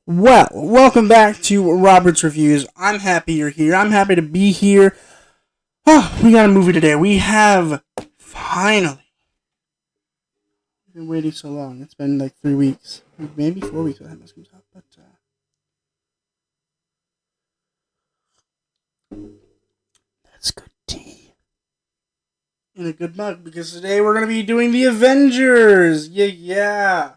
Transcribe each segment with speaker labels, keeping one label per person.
Speaker 1: Well, welcome back to Robert's Reviews. I'm happy you're here. I'm happy to be here. Oh, we got a movie today. We have finally. We've been waiting so long. It's been like 3 weeks, maybe 4 weeks by the time this comes out. But that's good tea in a good mug because today we're gonna be doing the Avengers. Yeah.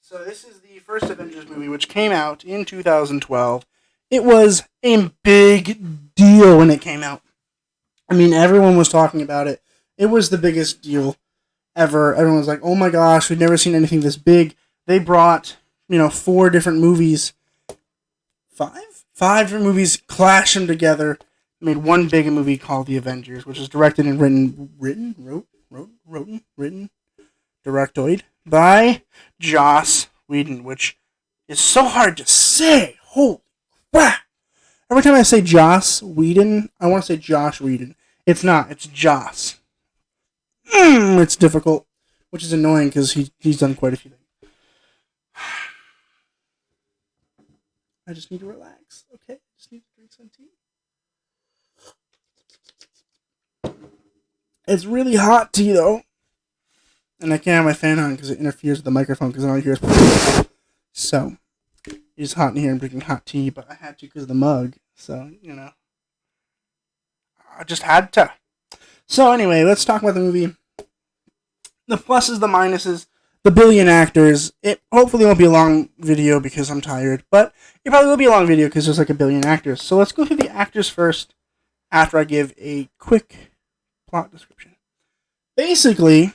Speaker 1: So this is the first Avengers movie, which came out in 2012. It was a big deal when it came out. I mean, everyone was talking about it. It was the biggest deal ever. Everyone was like, oh my gosh, we've never seen anything this big. They brought, 4 different movies. 5? 5 different movies, clashed them together, made one big movie called The Avengers, which is directed and directed by Joss Whedon, which is so hard to say. Holy crap! Every time I say Joss Whedon, I want to say Josh Whedon. It's not. It's Joss. It's difficult, which is annoying because he's done quite a few things. I just need to relax. Okay, just need to drink some tea. It's really hot tea though. And I can't have my fan on because it interferes with the microphone because all I hear is... So, it's hot in here. I'm drinking hot tea, but I had to because of the mug. So, I just had to. So anyway, let's talk about the movie. The pluses, the minuses, the billion actors. It hopefully won't be a long video because I'm tired, but it probably will be a long video because there's like a billion actors. So let's go through the actors first after I give a quick plot description. Basically,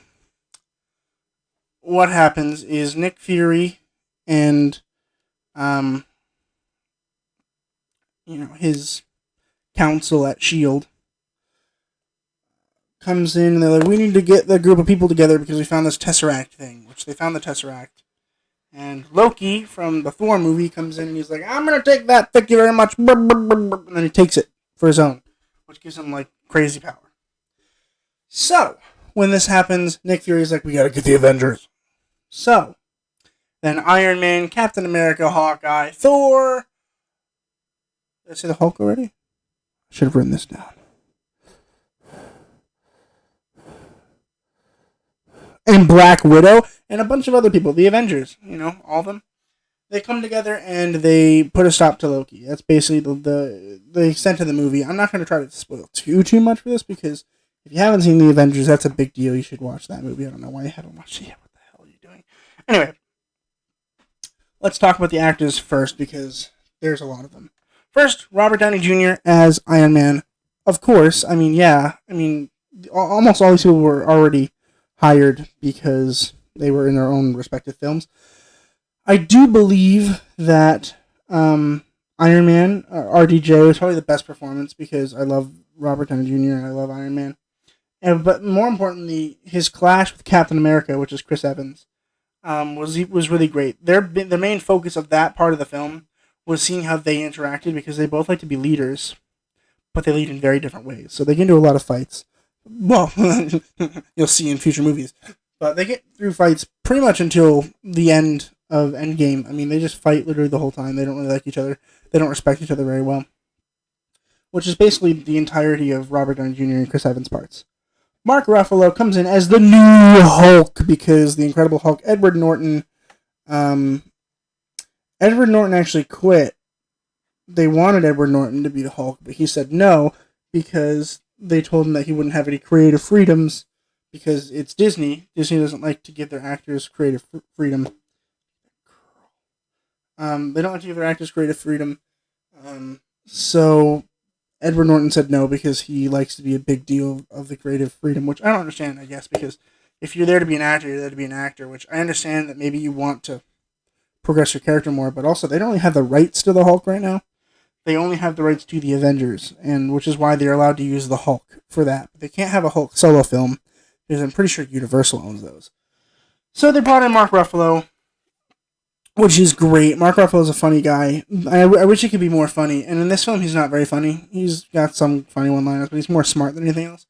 Speaker 1: what happens is Nick Fury and his council at S.H.I.E.L.D. comes in and they're like, we need to get the group of people together because we found this Tesseract thing, which they found the Tesseract. And Loki from the Thor movie comes in and he's like, I'm going to take that, thank you very much, and then he takes it for his own, which gives him like crazy power. So, when this happens, Nick Fury's like, we gotta get the Avengers. So, then Iron Man, Captain America, Hawkeye, Thor. Did I say the Hulk already? I should have written this down. And Black Widow, and a bunch of other people. The Avengers, all of them. They come together and they put a stop to Loki. That's basically the extent of the movie. I'm not going to try to spoil too much for this because if you haven't seen The Avengers, that's a big deal. You should watch that movie. I don't know why you haven't watched it yet. What the hell are you doing? Anyway, let's talk about the actors first because there's a lot of them. First, Robert Downey Jr. as Iron Man. Of course. Almost all these people were already hired because they were in their own respective films. I do believe that Iron Man, RDJ, was probably the best performance because I love Robert Downey Jr. and I love Iron Man. But more importantly, his clash with Captain America, which is Chris Evans, was really great. The main focus of that part of the film was seeing how they interacted because they both like to be leaders, but they lead in very different ways. So they get into a lot of fights. Well, you'll see in future movies. But they get through fights pretty much until the end of Endgame. I mean, they just fight literally the whole time. They don't really like each other. They don't respect each other very well. Which is basically the entirety of Robert Downey Jr. and Chris Evans' parts. Mark Ruffalo comes in as the new Hulk because the Incredible Hulk, Edward Norton actually quit. They wanted Edward Norton to be the Hulk, but he said no because they told him that he wouldn't have any creative freedoms because it's Disney. Disney doesn't like to give their actors creative freedom. They don't like to give their actors creative freedom. So Edward Norton said no because he likes to be a big deal of the creative freedom, which I don't understand, I guess, because if you're there to be an actor, you're there to be an actor, which I understand that maybe you want to progress your character more, but also they don't really have the rights to the Hulk right now. They only have the rights to the Avengers, and which is why they're allowed to use the Hulk for that. But they can't have a Hulk solo film because I'm pretty sure Universal owns those. So they brought in Mark Ruffalo, which is great. Mark Ruffalo is a funny guy. I wish he could be more funny. And in this film, he's not very funny. He's got some funny one-liners, but he's more smart than anything else.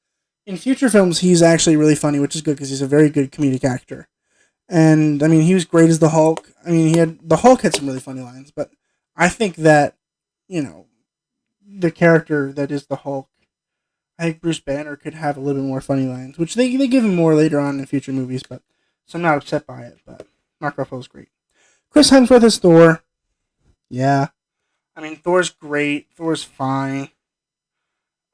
Speaker 1: In future films, he's actually really funny, which is good because he's a very good comedic actor. And I mean, he was great as the Hulk. I mean, the Hulk had some really funny lines, but I think that you know the character that is the Hulk, I think Bruce Banner could have a little bit more funny lines, which they give him more later on in future movies. But so I'm not upset by it. But Mark Ruffalo's great. Chris Hemsworth is Thor. Yeah, I mean Thor's great. Thor's fine.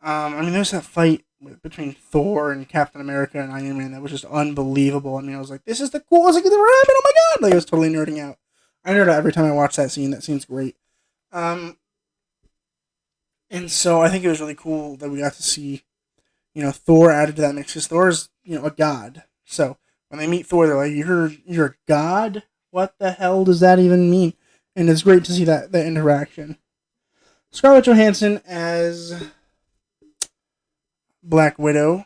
Speaker 1: I mean, there's that fight between Thor and Captain America and Iron Man that was just unbelievable. I mean, I was like, this is the coolest thing that ever happened. Oh my god! Like, I was totally nerding out. I nerd out every time I watch that scene. That scene's great. Um, and so I think it was really cool that we got to see, Thor added to that mix because Thor's, a god. So when they meet Thor, they're like, you're a god? What the hell does that even mean? And it's great to see that interaction. Scarlett Johansson as Black Widow,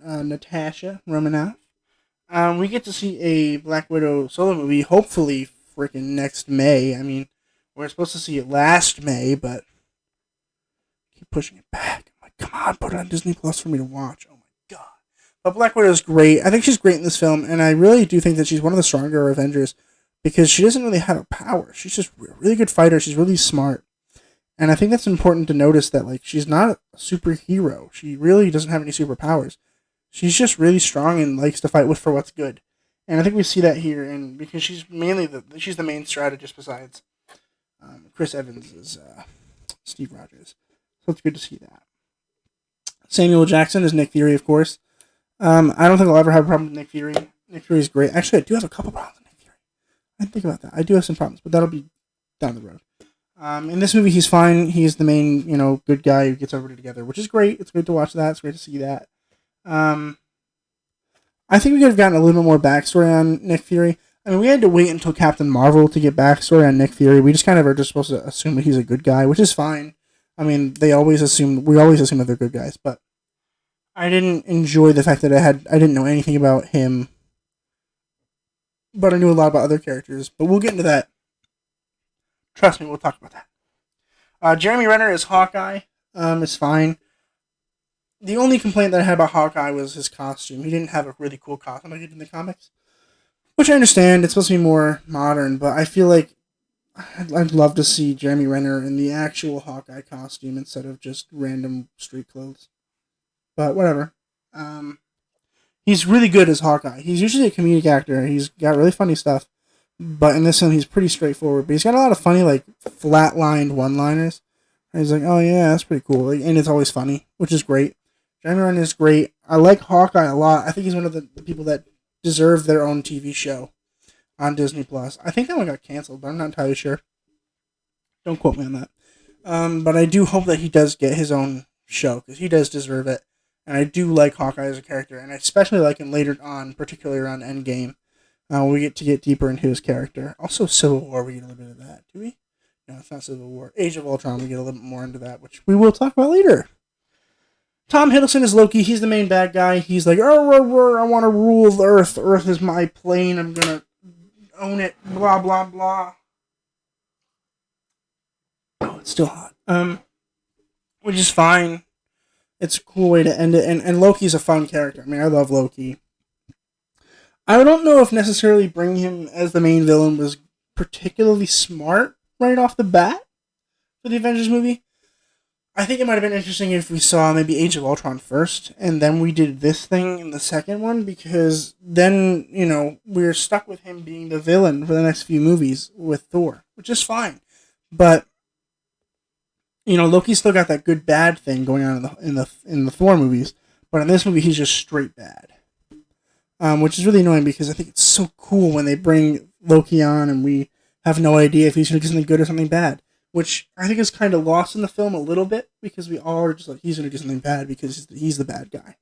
Speaker 1: Natasha Romanoff. We get to see a Black Widow solo movie, hopefully freaking next May. I mean, we're supposed to see it last May, but keep pushing it back. I'm like, come on, put it on Disney Plus for me to watch. Oh my god. But Black Widow is great. I think she's great in this film, and I really do think that she's one of the stronger Avengers because she doesn't really have a power. She's just a really good fighter. She's really smart. And I think that's important to notice that, like, she's not a superhero. She really doesn't have any superpowers. She's just really strong and likes to fight for what's good. And I think we see that here, and because she's she's the main strategist besides Chris Evans is Steve Rogers. So it's good to see that. Samuel Jackson is Nick Fury, of course. I don't think I'll ever have a problem with Nick Fury. Nick Fury is great. Actually, I do have a couple problems with Nick Fury. I didn't think about that. I do have some problems, but that'll be down the road. In this movie, he's fine. He's the main, good guy who gets everybody together, which is great. It's great to watch that. It's great to see that. I think we could have gotten a little bit more backstory on Nick Fury. I mean, we had to wait until Captain Marvel to get backstory on Nick Fury. We just kind of are just supposed to assume that he's a good guy, which is fine. I mean, we always assume that they're good guys, but I didn't enjoy the fact that I didn't know anything about him, but I knew a lot about other characters. But we'll get into that. Trust me, we'll talk about that. Jeremy Renner as Hawkeye. Is fine. The only complaint that I had about Hawkeye was his costume. He didn't have a really cool costume like he did in the comics, which I understand. It's supposed to be more modern, but I feel like I'd love to see Jeremy Renner in the actual Hawkeye costume instead of just random street clothes. But whatever. He's really good as Hawkeye. He's usually a comedic actor. He's got really funny stuff. But in this one, he's pretty straightforward. But he's got a lot of funny, like, flat-lined one-liners. And he's like, oh, yeah, that's pretty cool. Like, and it's always funny, which is great. Jeremy Renner is great. I like Hawkeye a lot. I think he's one of the people that deserve their own TV show on Disney+. I think that one got canceled, but I'm not entirely sure. Don't quote me on that. But I do hope that he does get his own show, because he does deserve it. And I do like Hawkeye as a character, and I especially like him later on, particularly around Endgame. We get to get deeper into his character. Also, Civil War, we get a little bit of that, do we? No, it's not Civil War. Age of Ultron, we get a little bit more into that, which we will talk about later. Tom Hiddleston is Loki. He's the main bad guy. He's like, I want to rule the Earth. Earth is my plane. I'm going to own it. Blah, blah, blah. Oh, it's still hot. Which is fine. It's a cool way to end it. And Loki's a fun character. I mean, I love Loki. I don't know if necessarily bringing him as the main villain was particularly smart right off the bat for the Avengers movie. I think it might have been interesting if we saw maybe Age of Ultron first, and then we did this thing in the second one, because then, we're stuck with him being the villain for the next few movies with Thor, which is fine. But, Loki's still got that good bad thing going on in the Thor movies, but in this movie he's just straight bad. Which is really annoying because I think it's so cool when they bring Loki on and we have no idea if he's going to do something good or something bad. Which I think is kind of lost in the film a little bit because we all are just like, he's going to do something bad because he's the bad guy.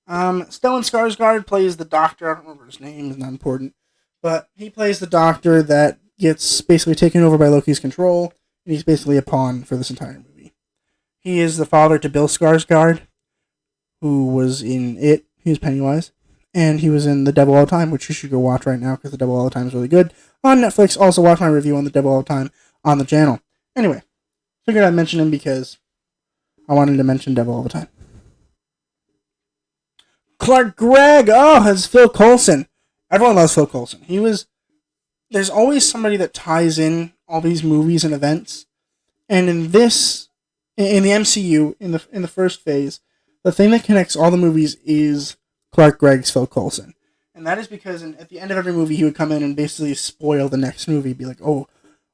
Speaker 1: Stellan Skarsgård plays the doctor. I don't remember his name, it's not important. But he plays the doctor that gets basically taken over by Loki's control, and he's basically a pawn for this entire movie. He is the father to Bill Skarsgård, who was in It. He was Pennywise. And he was in The Devil All the Time, which you should go watch right now because The Devil All the Time is really good. On Netflix, also watch my review on The Devil All the Time on the channel. Anyway, figured I'd mention him because I wanted to mention Devil All the Time. Clark Gregg, as Phil Coulson. Everyone loves Phil Coulson. There's always somebody that ties in all these movies and events. And in the MCU, in the first phase, the thing that connects all the movies is Clark Gregg's Phil Coulson. And that is because at the end of every movie, he would come in and basically spoil the next movie. Be like, oh,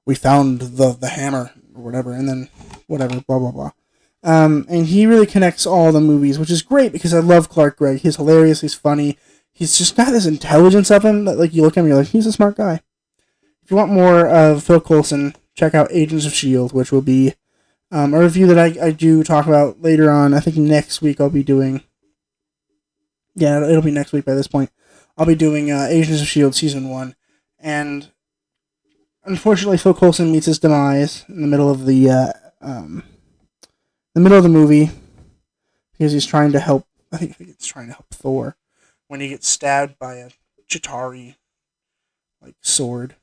Speaker 1: we found the hammer, or whatever, and then whatever, blah, blah, blah. And he really connects all the movies, which is great because I love Clark Gregg. He's hilarious, he's funny. He's just got this intelligence of him that, like, you look at him and you're like, he's a smart guy. If you want more of Phil Coulson, check out Agents of S.H.I.E.L.D., which will be a review that I do talk about later on. I think next week I'll be doing... Yeah, it'll be next week by this point. I'll be doing Agents of S.H.I.E.L.D. Season 1. And unfortunately, Phil Coulson meets his demise in the middle of the movie because he's trying to help... I think he's trying to help Thor when he gets stabbed by a Chitauri sword.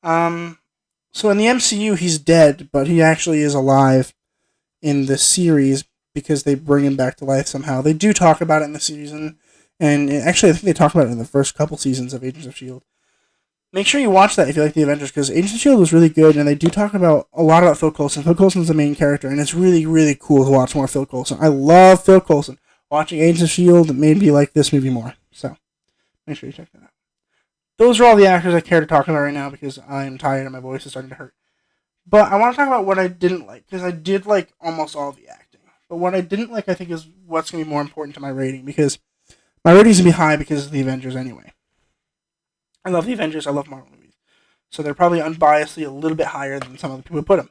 Speaker 1: So in the MCU, he's dead, but he actually is alive in the series because they bring him back to life somehow. They do talk about it in the series, and actually I think they talk about it in the first couple seasons of Agents of S.H.I.E.L.D. Make sure you watch that if you like the Avengers, because Agents of S.H.I.E.L.D. was really good, and they do talk about a lot about Phil Coulson. Phil Coulson's the main character, and it's really, really cool to watch more Phil Coulson. I love Phil Coulson. Watching Agents of S.H.I.E.L.D. made me like this movie more, so make sure you check that out. Those are all the actors I care to talk about right now because I'm tired and my voice is starting to hurt. But I want to talk about what I didn't like, because I did like almost all the acting. But what I didn't like, I think, is what's going to be more important to my rating, because my rating's going to be high because of the Avengers anyway. I love the Avengers, I love Marvel movies. So they're probably unbiasedly a little bit higher than some other people put them.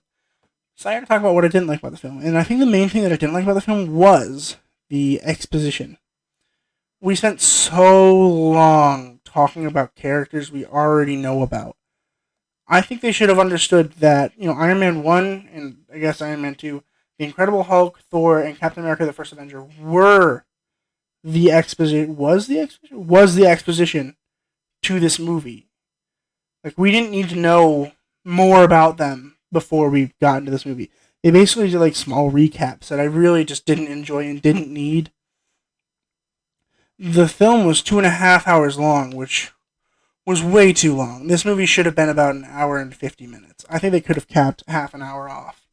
Speaker 1: So I got to talk about what I didn't like about the film. And I think the main thing that I didn't like about the film was the exposition. We spent so long talking about characters we already know about. I think they should have understood that, Iron Man 1 and I guess Iron Man 2, the Incredible Hulk, Thor, and Captain America the First Avenger were the exposition. Was the exposition to this movie. Like, we didn't need to know more about them before we got into this movie. They basically did small recaps that I really just didn't enjoy and didn't need. The film was 2.5 hours long, which was way too long. This movie should have been about 1 hour and 50 minutes. I think they could have capped half an hour off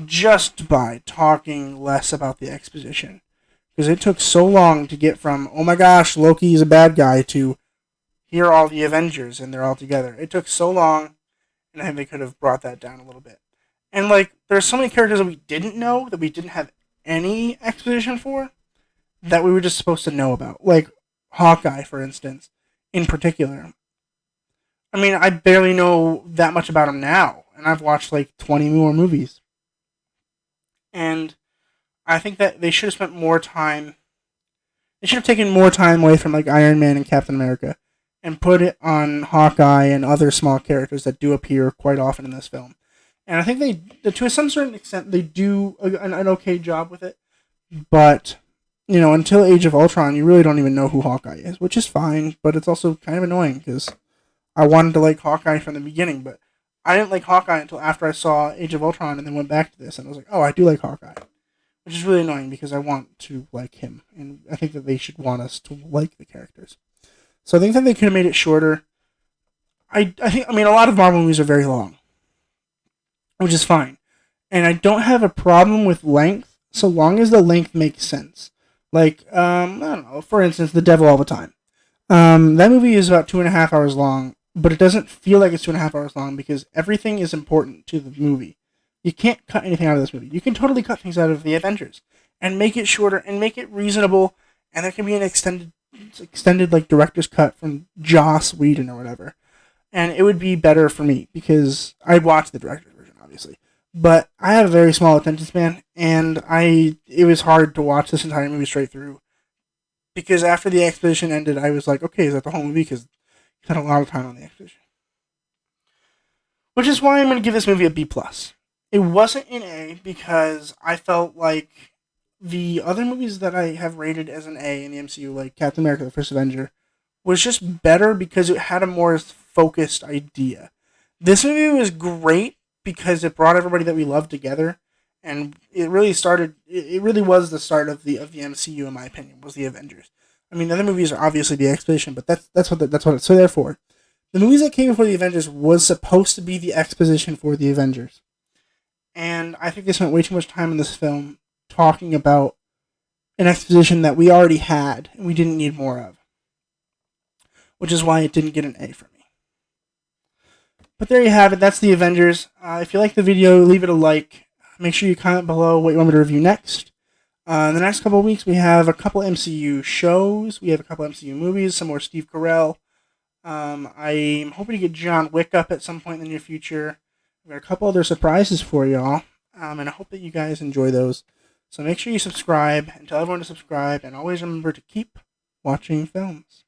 Speaker 1: just by talking less about the exposition. Because it took so long to get from, oh my gosh, Loki is a bad guy, to here are all the Avengers and they're all together. It took so long, and I think they could have brought that down a little bit. And there's so many characters that we didn't know, that we didn't have any exposition for, that we were just supposed to know about. Like Hawkeye, for instance, in particular. I mean, I barely know that much about him now, and I've watched 20 more movies. And I think that they should have spent more time. They should have taken more time away from Iron Man and Captain America and put it on Hawkeye and other small characters that do appear quite often in this film. And I think to some certain extent, they do an okay job with it. But, until Age of Ultron, you really don't even know who Hawkeye is, which is fine, but it's also kind of annoying because I wanted to like Hawkeye from the beginning, but I didn't like Hawkeye until after I saw Age of Ultron and then went back to this, and I was like, oh, I do like Hawkeye. Which is really annoying because I want to like him, and I think that they should want us to like the characters. So I think that they could have made it shorter. I mean, a lot of Marvel movies are very long, which is fine. And I don't have a problem with length, so long as the length makes sense. I don't know, for instance, The Devil All the Time. That movie is about 2.5 hours long, but it doesn't feel like it's 2.5 hours long because everything is important to the movie. You can't cut anything out of this movie. You can totally cut things out of the Avengers and make it shorter and make it reasonable, and there can be an extended director's cut from Joss Whedon or whatever. And it would be better for me because I'd watch the director's version, obviously. But I have a very small attention span, and it was hard to watch this entire movie straight through. Because after the exposition ended, I was like, okay, is that the whole movie? Because you spent a lot of time on the exposition. Which is why I'm going to give this movie a B+. It wasn't an A because I felt like the other movies that I have rated as an A in the MCU, like Captain America, the First Avenger, was just better because it had a more focused idea. This movie was great because it brought everybody that we love together, and it really was the start of the MCU, in my opinion, was the Avengers. I mean, the other movies are obviously the exposition, but that's what it's so there for. The movies that came before the Avengers was supposed to be the exposition for the Avengers, and I think they spent way too much time in this film talking about an exposition that we already had and we didn't need more of, which is why it didn't get an A for me. But there you have it. That's the Avengers. If you like the video, leave it a like. Make sure you comment below what you want me to review next. In the next couple of weeks, we have a couple MCU shows. We have a couple MCU movies, some more Steve Carell. I'm hoping to get John Wick up at some point in the near future. We've got a couple other surprises for y'all, and I hope that you guys enjoy those. So make sure you subscribe and tell everyone to subscribe, and always remember to keep watching films.